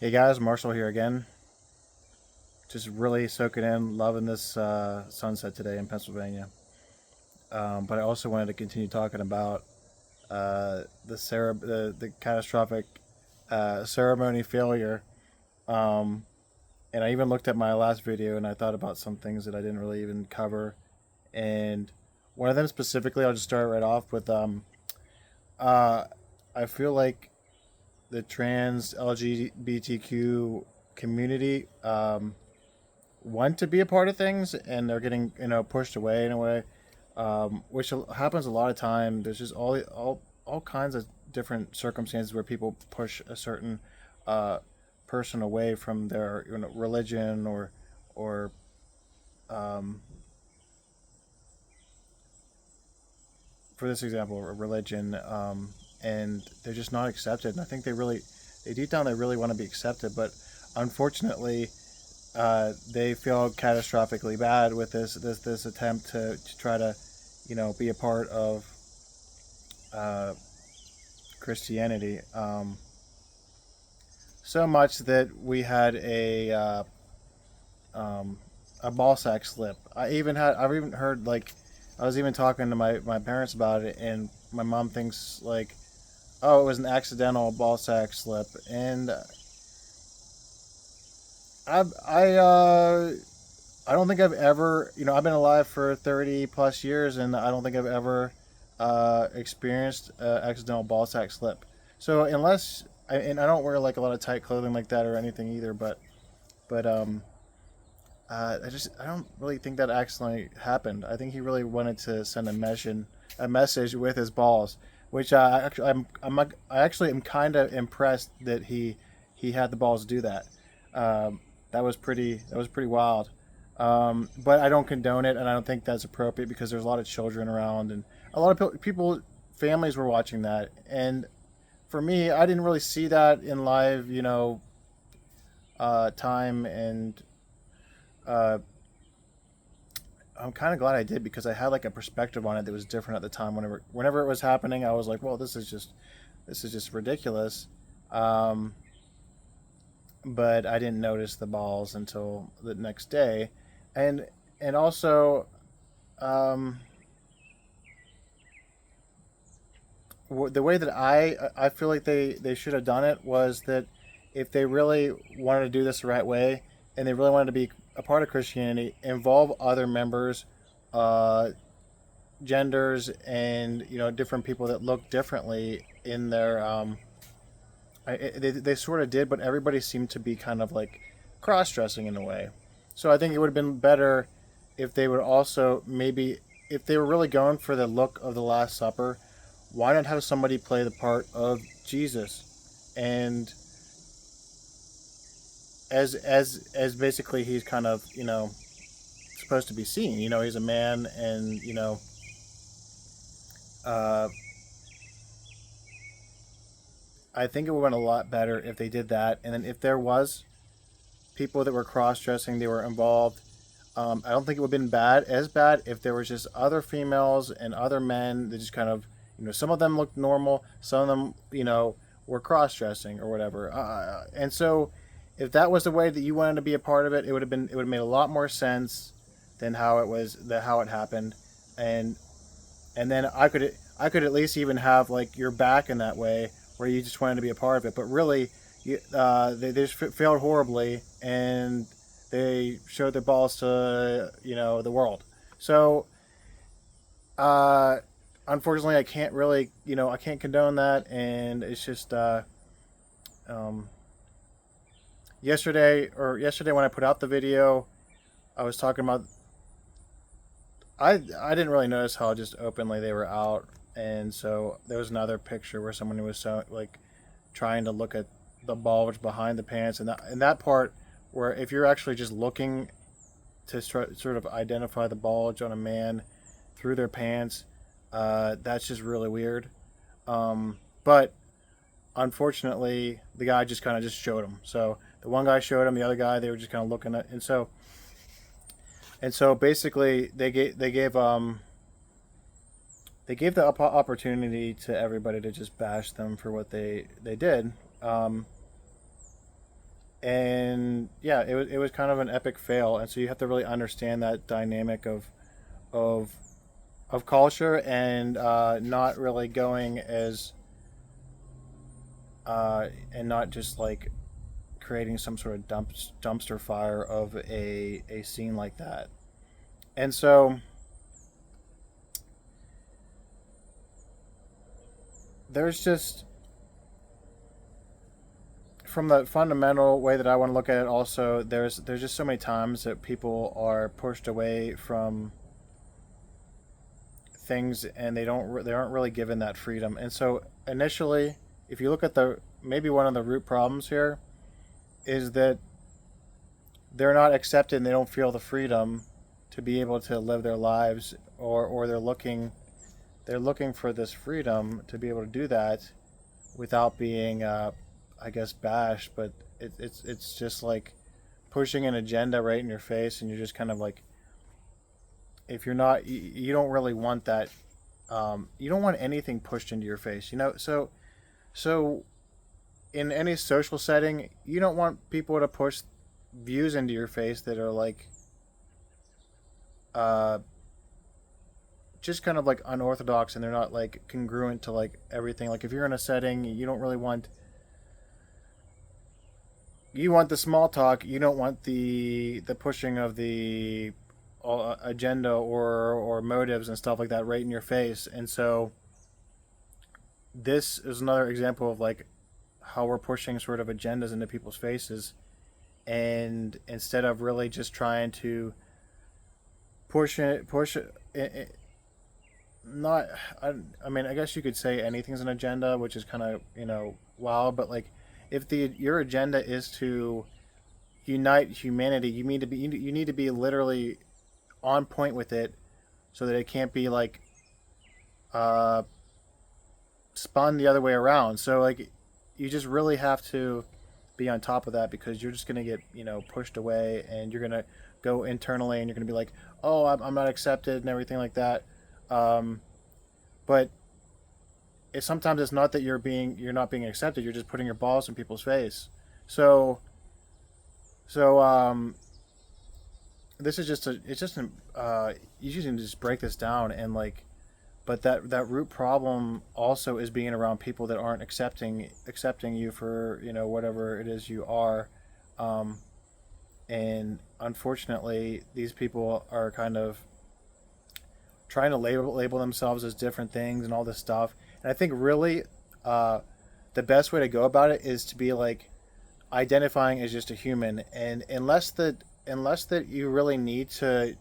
Hey guys, Marshall here again. Just really soaking in, loving this sunset today in Pennsylvania. But I also wanted to continue talking about the catastrophic ceremony failure. Um, and I even looked at my last video and I thought about some things that I didn't really even cover. And one of them specifically, I'll just start right off with. Uh, I feel like the trans LGBTQ community want to be a part of things and they're getting pushed away in a way, which happens a lot of time. There's just all kinds of different circumstances where people push a certain uh, person away from their religion or um, for this example a religion, and they're just not accepted. And I think they deep down they really want to be accepted, but unfortunately they feel catastrophically bad with this attempt to try to, be a part of uh, Christianity. So much that we had um, a ball sack slip. I've even heard, like, I was even talking to my parents about it, and my mom thinks like, oh, it was an accidental ball sack slip, and I I uh, I don't think I've ever, I've been alive for 30 plus years, and I don't think I've ever experienced accidental ball sack slip. So and I don't wear like a lot of tight clothing like that or anything either, but I don't really think that accidentally happened. I think he really wanted to send a message with his balls, which I actually am kind of impressed that he had the balls to do that. That was pretty wild. But I don't condone it, and I don't think that's appropriate because there's a lot of children around, and a lot of people, families were watching that. And for me, I didn't really see that in live, time, and uh, I'm kind of glad I did because I had like a perspective on it that was different at the time. Whenever it was happening, I was like, "Well, this is just ridiculous." Um, but I didn't notice the balls until the next day, and and also um, the way that I feel like they should have done it was that if they really wanted to do this the right way and they really wanted to be a part of Christianity, involve other members, uh, genders, and different people that look differently in their they sort of did, but everybody seemed to be kind of like cross dressing in a way. So I think it would have been better if they would also maybe, if they were really going for the look of the Last Supper, why not have somebody play the part of Jesus, and as basically he's kind of supposed to be seen. He's a man, and uh, I think it would have been a lot better if they did that. And then if there was people that were cross dressing, they were involved. I don't think it would have been as bad if there was just other females and other men that just kind of, some of them looked normal, some of them, were cross dressing or whatever. And so, if that was the way that you wanted to be a part of it, it would have made a lot more sense than how it happened, and then I could at least even have like your back in that way where you just wanted to be a part of it, but really, they just failed horribly, and they showed their balls to the world. So uh, unfortunately, I can't really I can't condone that, and it's just um, yesterday when I put out the video, I was talking about I didn't really notice how just openly they were out, and so there was another picture where someone was like trying to look at the bulge behind the pants, and that part where if you're actually just looking to sort of identify the bulge on a man through their pants, that's just really weird. But unfortunately, the guy just kind of just showed him. So the one guy showed him, the other guy they were just kind of looking at, and so basically they gave the opportunity to everybody to just bash them for what they did. Um, And yeah, it was kind of an epic fail, and so you have to really understand that dynamic of of culture, and not really going as and not just like creating some sort of dumpster fire of a scene like that. And so there's just, from the fundamental way that I want to look at it, also there's just so many times that people are pushed away from things, and they aren't really given that freedom. And so initially, if you look at the, maybe one of the root problems here is that they're not accepted, and they don't feel the freedom to be able to live their lives, or they're looking for this freedom to be able to do that without being, I guess, bashed. But it's just like pushing an agenda right in your face, and you're just kind of like, if you're not, you don't really want that. You don't want anything pushed into your face, so in any social setting, you don't want people to push views into your face that are like, uh, just kind of like unorthodox, and they're not like congruent to like everything. Like if you're in a setting, you don't really want, you want the small talk. You don't want the pushing of the agenda or motives and stuff like that right in your face. And so this is another example of like how we're pushing sort of agendas into people's faces, and instead of really just trying to push it, not, I mean, I guess you could say anything's an agenda, which is kind of, wild. But like, if the your agenda is to unite humanity, you need to be literally on point with it, so that it can't be like, uh, spun the other way around. So like, you just really have to be on top of that, because you're just gonna get, pushed away, and you're gonna go internally, and you're gonna be like, oh, I'm not accepted and everything like that. Um, but sometimes it's not that you're not being accepted. You're just putting your balls in people's face. So so this is just a it's just an you just need to just break this down, and like, but that root problem also is being around people that aren't accepting you for, whatever it is you are. um, and unfortunately, these people are kind of trying to label themselves as different things and all this stuff. And I think really, uh, the best way to go about it is to be like identifying as just a human. And unless that you really need to,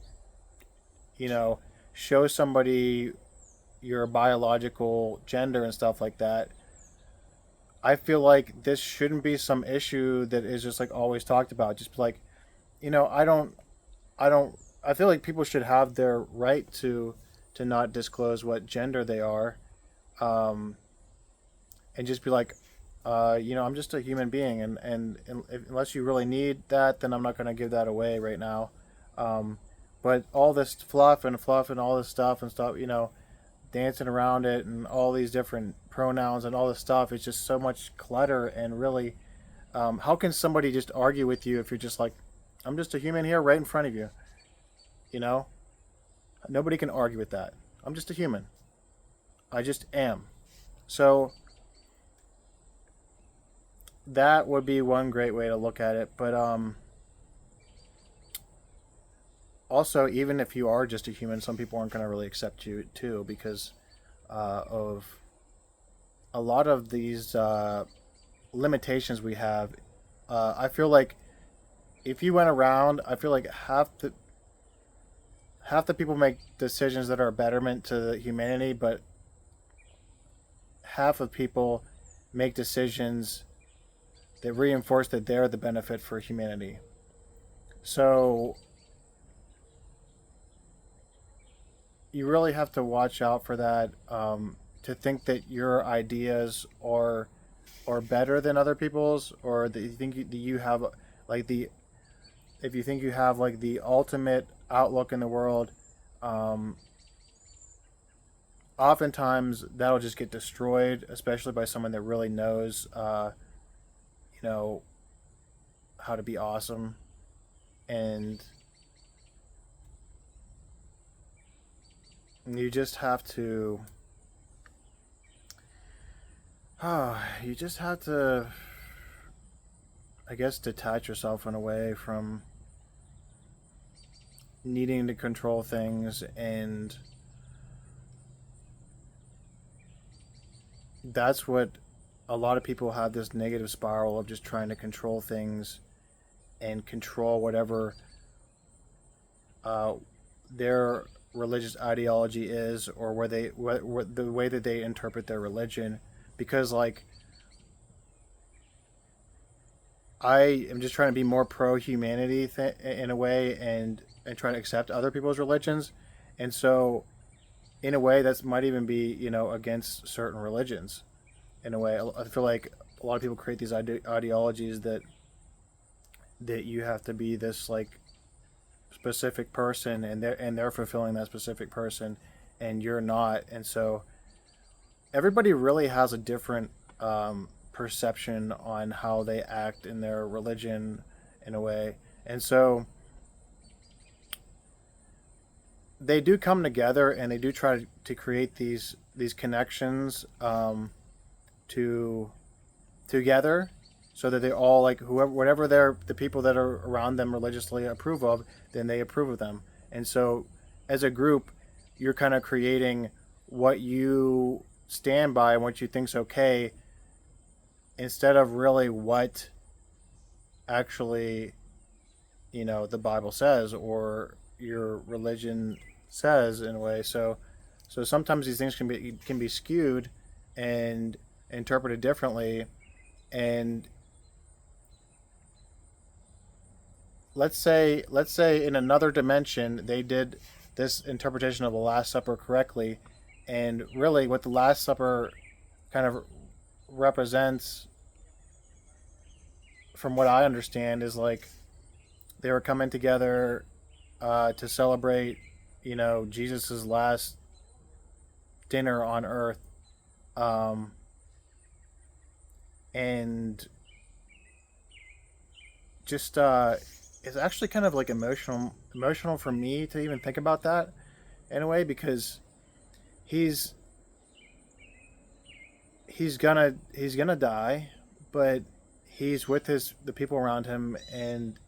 you know show somebody your biological gender and stuff like that, I feel like this shouldn't be some issue that is just like always talked about. Just like, I don't I feel like people should have their right to not disclose what gender they are, um, and just be like, I'm just a human being, and unless you really need that, then I'm not going to give that away right now. Um, but all this fluff and all this stuff, dancing around it, and all these different pronouns and all this stuff, it's just so much clutter. And really, how can somebody just argue with you if you're just like, I'm just a human here right in front of you? You know, nobody can argue with that. I'm just a human. I just am. So that would be one great way to look at it. But also, even if you are just a human, some people aren't going to really accept you too, because of a lot of these limitations we have. I feel like if you went around, I feel like half the people make decisions that are a betterment to humanity, but half of people make decisions that reinforce that they're the benefit for humanity. So you really have to watch out for that. To think that your ideas are better than other people's, or that you have like the if you think you have like the ultimate outlook in the world, um, oftentimes that'll just get destroyed, especially by someone that really knows, you know, how to be awesome, and you just have to you just have to, I guess, detach yourself in a way from needing to control things. And that's what a lot of people have, this negative spiral of just trying to control things and control whatever uh, their religious ideology is, or where the way that they interpret their religion. Because like, I am just trying to be more pro humanity in a way, and trying to accept other people's religions, and so in a way that might even be, against certain religions. In a way, I feel like a lot of people create these ideologies that you have to be this like specific person, and they're fulfilling that specific person, and you're not. And so everybody really has a different perception on how they act in their religion, in a way. And so they do come together, and they do try to create these connections, to together, so that they all, like, whoever, whatever the people that are around them religiously approve of, then they approve of them. And so as a group, you're kind of creating what you stand by and what you think's okay, instead of really what actually, the Bible says, or your religion says, in a way. So sometimes these things can be skewed and interpreted differently. And let's say in another dimension they did this interpretation of the Last Supper correctly, and really what the Last Supper kind of represents, from what I understand, is like they were coming together to celebrate, Jesus's last dinner on earth, um, and just it's actually kind of like emotional for me to even think about that, in a way, because he's he's gonna die, but he's with the people around him, and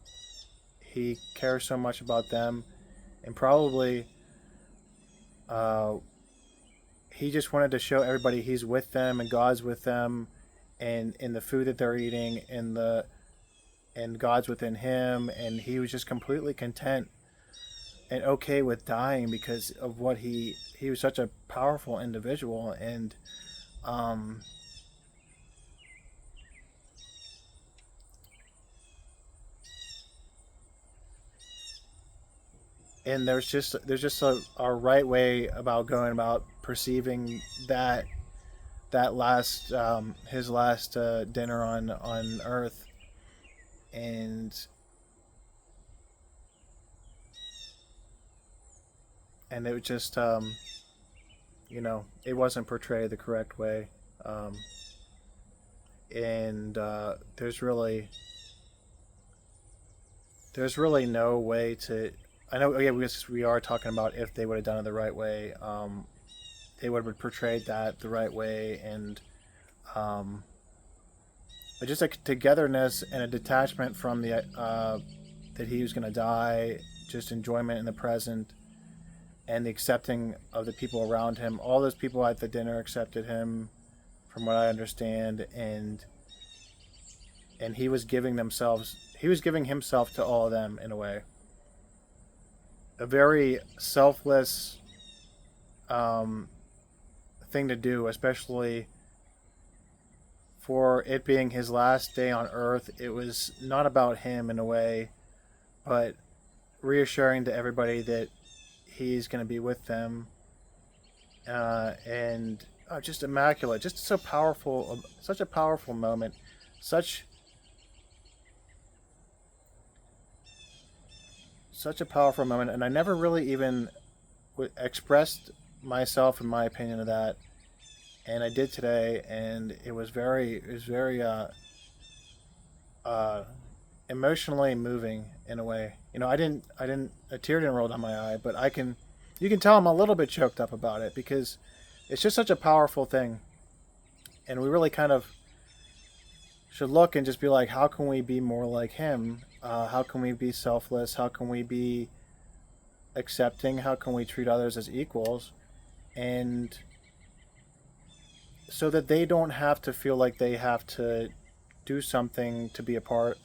he cares so much about them, and probably uh, he just wanted to show everybody he's with them and God's with them, and in the food that they're eating, and God's within him, and he was just completely content and okay with dying because of what he was such a powerful individual. Um and there's just a right way about going about perceiving that last his last dinner on earth. And and it was just, it wasn't portrayed the correct way. um, and there's really no way to. I know, yeah, we are talking about if they would have done it the right way. They would have portrayed that the right way, and um, but just a togetherness and a detachment from the that he was going to die, just enjoyment in the present, and the accepting of the people around him. All those people at the dinner accepted him, from what I understand, and he was giving himself to all of them, in a way. A very selfless um, thing to do, especially for it being his last day on earth. It was not about him, in a way, but reassuring to everybody that he's going to be with them, and just immaculate, just so powerful, such a powerful moment, such such a powerful moment. And I never really even expressed myself and my opinion of that, and I did today, and it was very uh, emotionally moving in a way. A tear didn't roll down my eye, but you can tell I'm a little bit choked up about it because it's just such a powerful thing, and we really kind of should look and just be like, how can we be more like him? How can we be selfless? How can we be accepting? How can we treat others as equals? And so that they don't have to feel like they have to do something to be a part,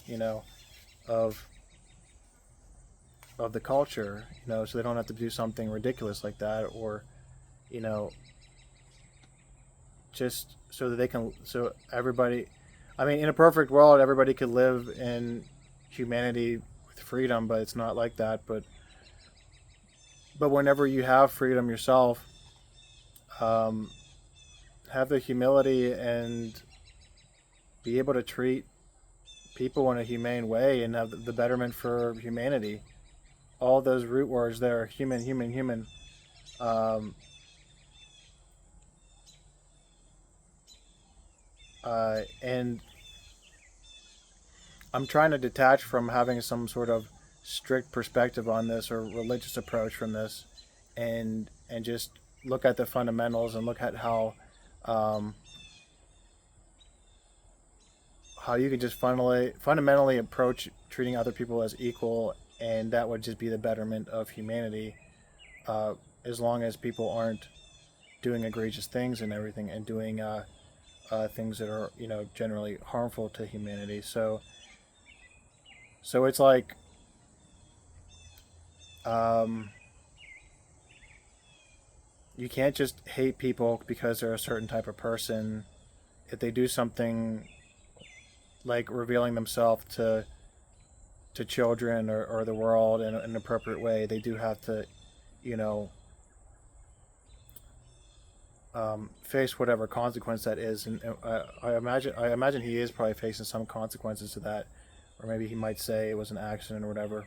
of of the culture, so they don't have to do something ridiculous like that, or you know, just so that they can, so everybody, I mean, in a perfect world, everybody could live in humanity with freedom, but it's not like that. But whenever you have freedom yourself, um, have the humility and be able to treat people in a humane way and have the betterment for humanity. All those root words there, human, human, human. Um, and I'm trying to detach from having some sort of strict perspective on this or religious approach from this, and just look at the fundamentals and look at um, how you can just fundamentally approach treating other people as equal, and that would just be the betterment of humanity, as long as people aren't doing egregious things and everything, and doing things that are generally harmful to humanity. So it's like, um, you can't just hate people because they're a certain type of person. If they do something like revealing themselves to children or the world in an appropriate way, they do have to, you know, face whatever consequence that is. And I imagine he is probably facing some consequences to that, or maybe he might say it was an accident or whatever.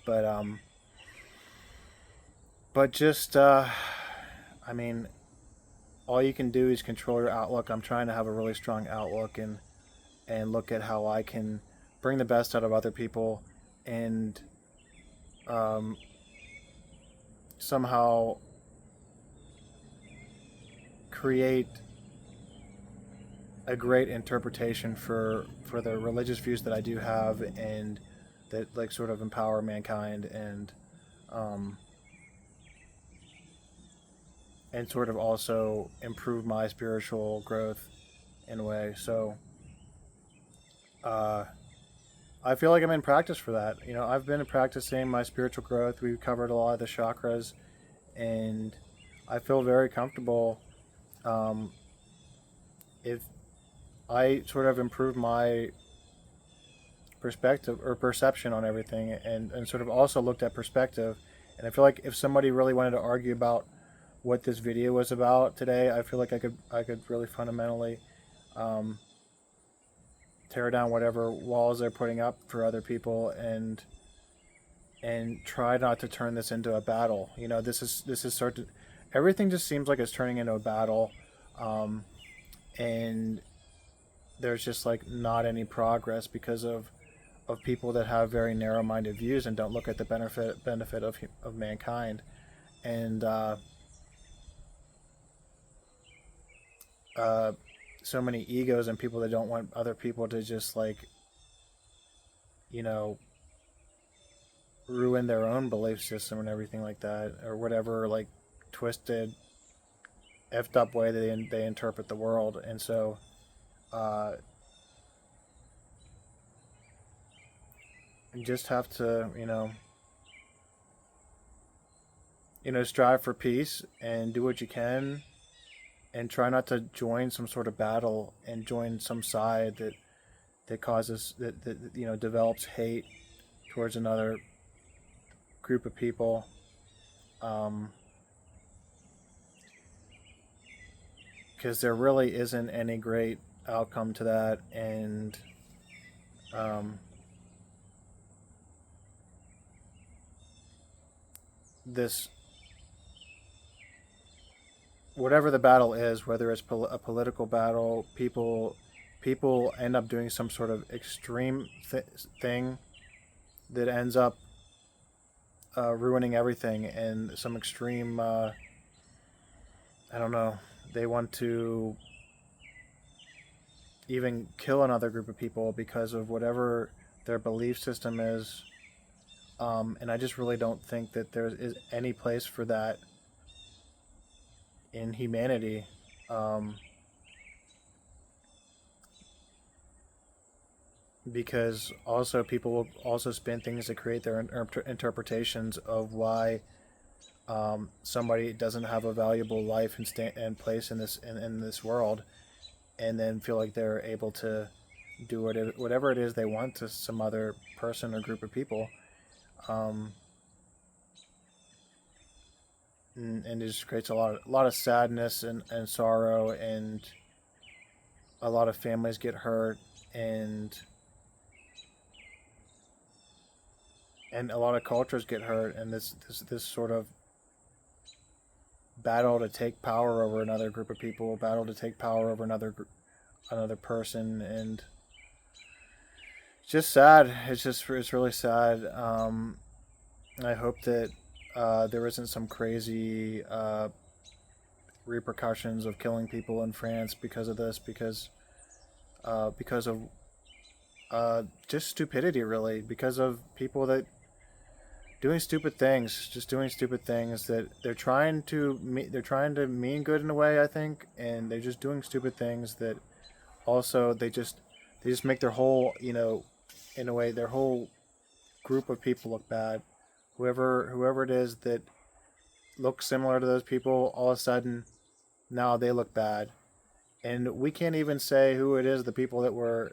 But just I mean, all you can do is control your outlook. I'm trying to have a really strong outlook and look at how I can bring the best out of other people, and um, somehow create a great interpretation for the religious views that I do have, and that like sort of empower mankind, um, and sort of also improve my spiritual growth in a way. So uh, I feel like I'm in practice for that. I've been practicing my spiritual growth. We've covered a lot of the chakras, and I feel very comfortable. Um, if I sort of improve my perspective or perception on everything, and sort of also looked at perspective, and I feel like if somebody really wanted to argue about what this video was about today, I feel like I could really fundamentally um, tear down whatever walls they're putting up for other people, and try not to turn this into a battle. This is sort of, everything just seems like it's turning into a battle, and there's just like not any progress because of people that have very narrow-minded views and don't look at the benefit of mankind, and uh, so many egos and people that don't want other people to just like you know ruin their own belief system and everything like that, or whatever like twisted, effed up way that they interpret the world. And so uh, you just have to strive for peace and do what you can, and try not to join some sort of battle and join some side that causes that develops hate towards another group of people, um, because there really isn't any great outcome to that. And um, this, whatever the battle is, whether it's a political battle, people people end up doing some sort of extreme thing that ends up ruining everything, and some extreme. I don't know. They want to even kill another group of people because of whatever their belief system is. And I just really don't think that there is any place for that in humanity. Um, because also people will also spin things to create their interpretations of why somebody doesn't have a valuable life and place in this world, and then feel like they're able to do whatever it is they want to some other person or group of people. Um, and it just creates a lot of sadness and sorrow, and a lot of families get hurt, and a lot of cultures get hurt, and this sort of battle to take power over another group of people, battle to take power over another person, and it's just sad. It's really sad. I hope that there isn't some crazy repercussions of killing people in France because of this, because of just stupidity, really, because of people that doing stupid things that they're trying to mean good in a way, I think, and they're just doing stupid things that also they just make their whole, in a way, their whole group of people look bad. Whoever it is that looks similar to those people, all of a sudden now they look bad, and we can't even say who it is, the people that were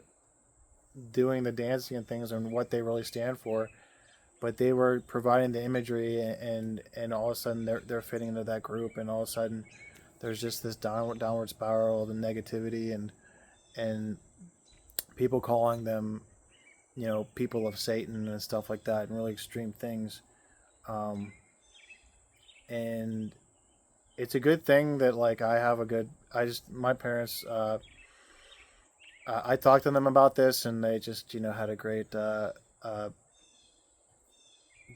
doing the dancing and things, and what they really stand for, but they were providing the imagery, and all of a sudden they're fitting into that group, and all of a sudden there's just this downward spiral of negativity, and people calling them, people of Satan and stuff like that, and really extreme things. um, and it's a good thing that, like, I just, my parents, I talked to them about this, and they just, had a great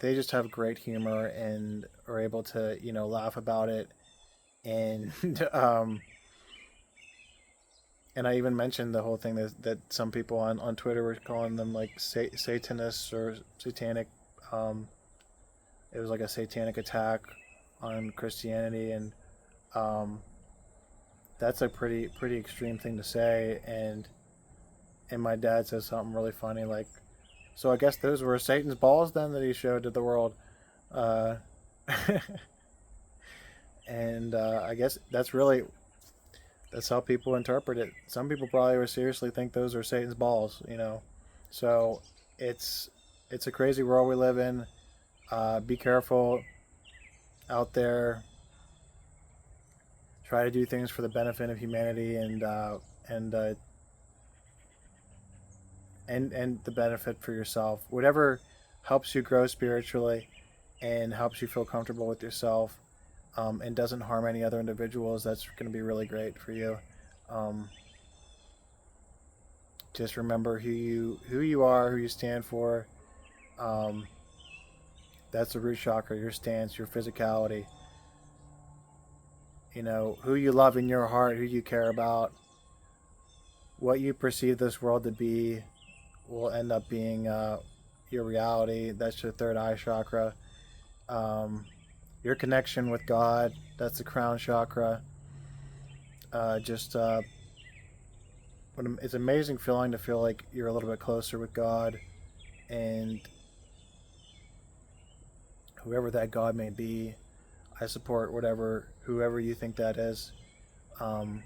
they just have great humor and are able to, laugh about it, and and I even mentioned the whole thing that some people on Twitter were calling them like Satanists or satanic. Um, it was like a satanic attack on Christianity, and um, that's a pretty extreme thing to say. And my dad says something really funny, like, "So I guess those were Satan's balls then that he showed to the world." Uh, and I guess that's how people interpret it. Some people probably would seriously think those are Satan's balls. So it's it's a crazy world we live in. Be careful out there. Try to do things for the benefit of humanity, and and the benefit for yourself. Whatever helps you grow spiritually and helps you feel comfortable with yourself, and doesn't harm any other individuals, that's going to be really great for you. Um, just remember who you are, who you stand for. Um, that's the root chakra, your stance, your physicality. Who you love in your heart, who you care about, what you perceive this world to be will end up being your reality. That's your third eye chakra. Um, your connection with God, that's the crown chakra. Just it's an amazing feeling to feel like you're a little bit closer with God, and whoever that God may be. I support whoever you think that is, um,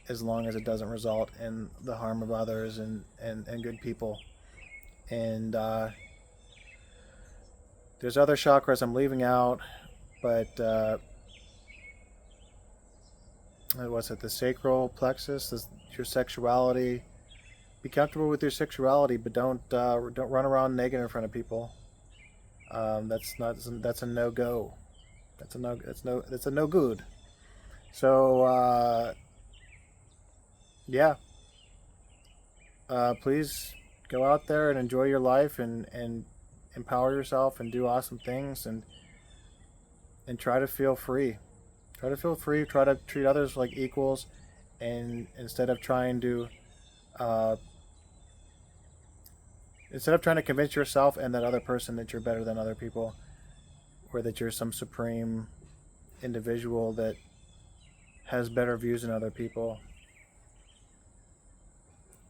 as long as it doesn't result in the harm of others, and good people. And there's other chakras I'm leaving out, but what's it? The sacral plexus, your sexuality. Be comfortable with your sexuality, but don't run around naked in front of people. That's a no go. That's a no good. So yeah, please go out there and enjoy your life and empower yourself and do awesome things and try to feel free. Try to feel free. Try to treat others like equals, and uh, instead of trying to convince yourself and that other person that you're better than other people, or that you're some supreme individual that has better views than other people,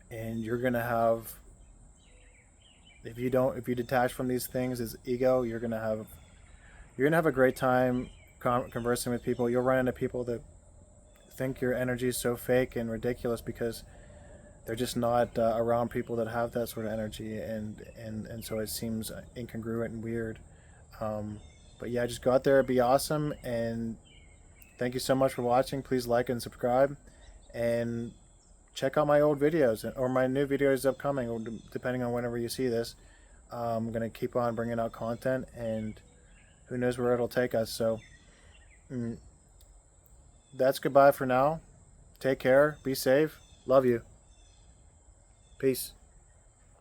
and you're gonna have, if you detach from these things as ego, you're gonna have a great time conversing with people. You'll run into people that think your energy is so fake and ridiculous because they're just not around people that have that sort of energy, and so it seems incongruent and weird. Um, but yeah, just go out there, be awesome, and thank you so much for watching. Please like and subscribe, and check out my old videos or my new videos upcoming, depending on whenever you see this. I'm gonna keep on bringing out content, and who knows where it'll take us. So mm, that's goodbye for now. Take care. Be safe. Love you. Peace.